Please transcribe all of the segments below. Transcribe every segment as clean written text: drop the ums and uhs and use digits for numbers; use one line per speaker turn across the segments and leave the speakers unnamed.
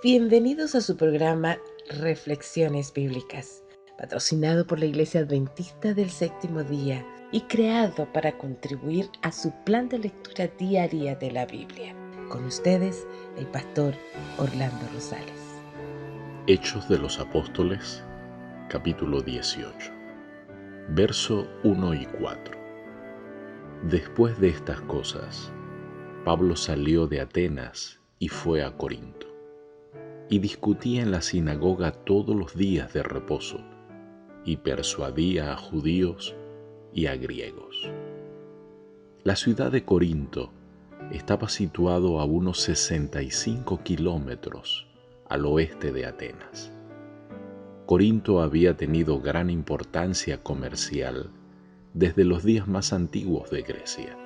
Bienvenidos a su programa Reflexiones Bíblicas, patrocinado por la Iglesia Adventista del Séptimo Día y creado para contribuir a su plan de lectura diaria de la Biblia. Con ustedes, el pastor Orlando Rosales.
Hechos de los Apóstoles, capítulo 18, verso 1 y 4. Después de estas cosas, Pablo salió de Atenas y fue a Corinto, y discutía en la sinagoga todos los días de reposo, y persuadía a judíos y a griegos. La ciudad de Corinto estaba situado a unos 65 kilómetros al oeste de Atenas. Corinto había tenido gran importancia comercial desde los días más antiguos de Grecia.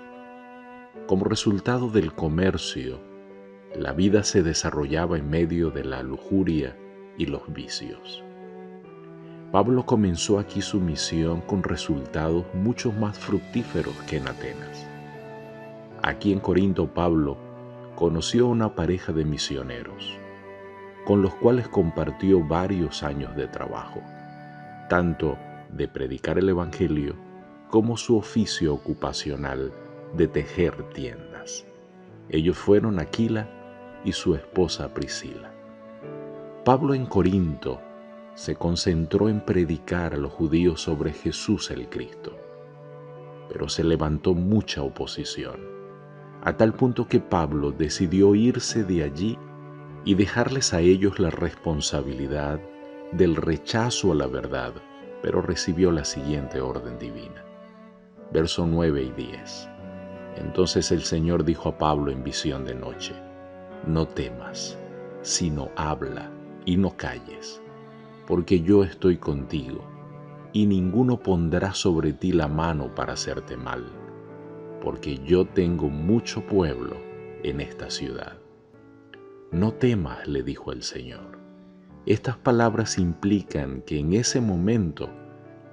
Como resultado del comercio, la vida se desarrollaba en medio de la lujuria y los vicios. Pablo comenzó aquí su misión con resultados mucho más fructíferos que en Atenas. Aquí en Corinto, Pablo conoció a una pareja de misioneros, con los cuales compartió varios años de trabajo, tanto de predicar el Evangelio como su oficio ocupacional de tejer tiendas. Ellos fueron Aquila y su esposa Priscila. Pablo en Corinto se concentró en predicar a los judíos sobre Jesús el Cristo, pero se levantó mucha oposición, a tal punto que Pablo decidió irse de allí y dejarles a ellos la responsabilidad del rechazo a la verdad, pero recibió la siguiente orden divina. Verso 9 y 10. Entonces el Señor dijo a Pablo en visión de noche: no temas, sino habla y no calles, porque yo estoy contigo, y ninguno pondrá sobre ti la mano para hacerte mal, porque yo tengo mucho pueblo en esta ciudad. No temas, le dijo el Señor. Estas palabras implican que en ese momento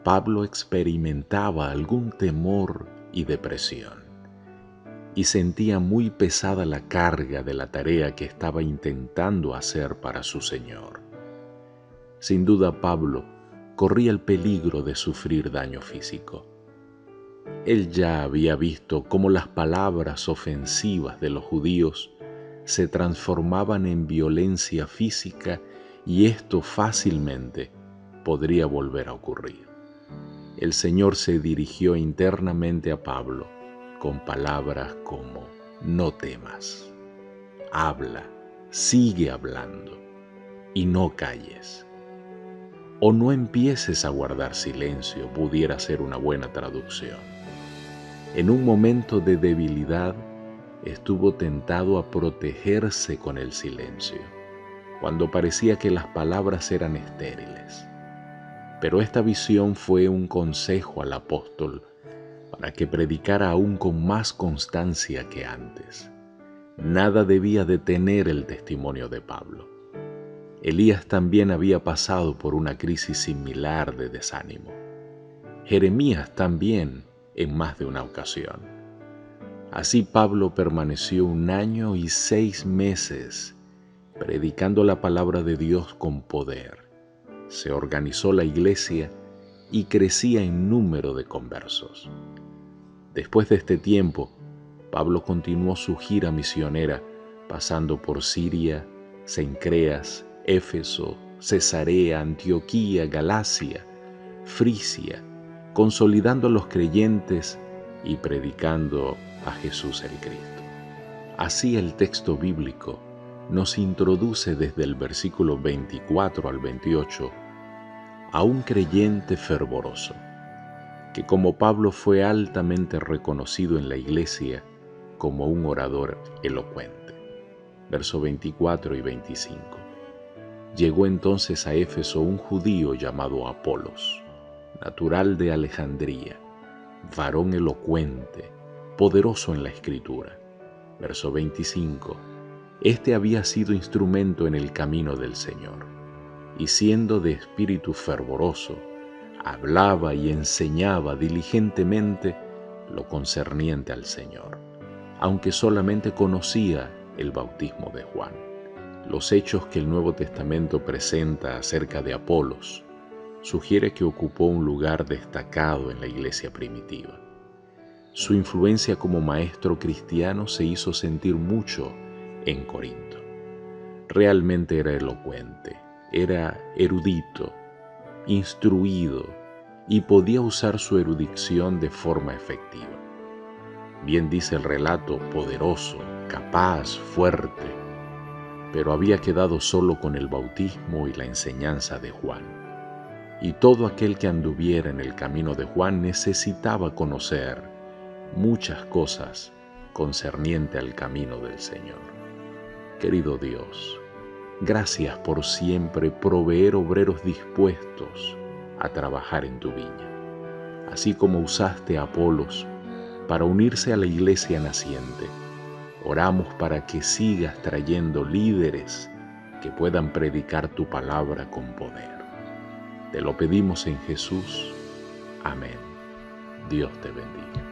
Pablo experimentaba algún temor y depresión, y sentía muy pesada la carga de la tarea que estaba intentando hacer para su Señor. Sin duda, Pablo corría el peligro de sufrir daño físico. Él ya había visto cómo las palabras ofensivas de los judíos se transformaban en violencia física, y esto fácilmente podría volver a ocurrir. El Señor se dirigió internamente a Pablo con palabras como: no temas, habla, sigue hablando y no calles. O no empieces a guardar silencio, pudiera ser una buena traducción. En un momento de debilidad, estuvo tentado a protegerse con el silencio, cuando parecía que las palabras eran estériles. Pero esta visión fue un consejo al apóstol para que predicara aún con más constancia que antes. Nada debía detener el testimonio de Pablo. Elías también había pasado por una crisis similar de desánimo. Jeremías también en más de una ocasión. Así Pablo permaneció 1 año y 6 meses predicando la palabra de Dios con poder. Se organizó la iglesia y crecía en número de conversos. Después de este tiempo, Pablo continuó su gira misionera, pasando por Siria, Cencreas, Éfeso, Cesarea, Antioquía, Galacia, Frigia, consolidando a los creyentes y predicando a Jesús el Cristo. Así el texto bíblico nos introduce desde el versículo 24 al 28 a un creyente fervoroso, que como Pablo fue altamente reconocido en la iglesia como un orador elocuente. Verso 24 y 25. Llegó entonces a Éfeso un judío llamado Apolos, natural de Alejandría, varón elocuente, poderoso en la Escritura. Verso 25. Este había sido instrumento en el camino del Señor, y siendo de espíritu fervoroso, hablaba y enseñaba diligentemente lo concerniente al Señor, aunque solamente conocía el bautismo de Juan. Los hechos que el Nuevo Testamento presenta acerca de Apolos sugiere que ocupó un lugar destacado en la iglesia primitiva. Su influencia como maestro cristiano se hizo sentir mucho en Corinto. Realmente era elocuente, era erudito, instruido y podía usar su erudición de forma efectiva. Bien dice el relato, poderoso, capaz, fuerte, pero había quedado solo con el bautismo y la enseñanza de Juan. Y todo aquel que anduviera en el camino de Juan necesitaba conocer muchas cosas concerniente al camino del Señor. Querido Dios, gracias por siempre proveer obreros dispuestos a trabajar en tu viña, así como usaste a Apolos para unirse a la iglesia naciente. Oramos para que sigas trayendo líderes que puedan predicar tu palabra con poder. Te lo pedimos en Jesús. Amén. Dios te bendiga.